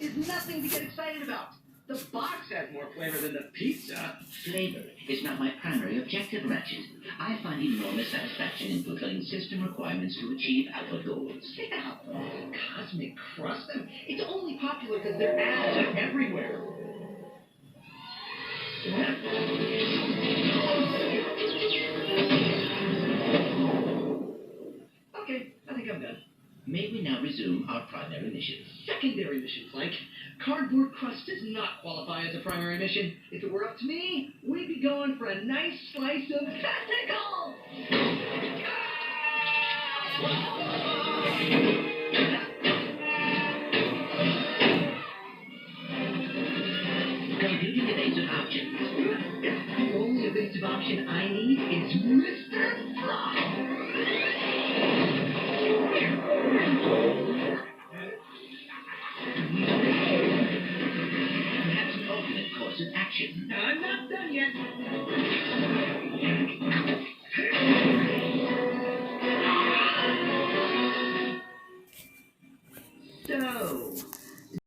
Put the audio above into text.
is nothing to get excited about. The box has more flavor than the pizza. Flavor is not my primary objective, Ratchet. I find enormous satisfaction in fulfilling system requirements to achieve our goals. Yeah, cosmic crust. It's only popular because their ads are everywhere. Okay, I think I'm done. May we now resume our primary mission? Secondary mission, Clank. Cardboard crust does not qualify as a primary mission. If it were up to me, we'd be going for a nice slice of tentacle! Computing evasive options. The only evasive option I need is Mr. Fly! Perhaps an alternate course of action. I'm not done yet.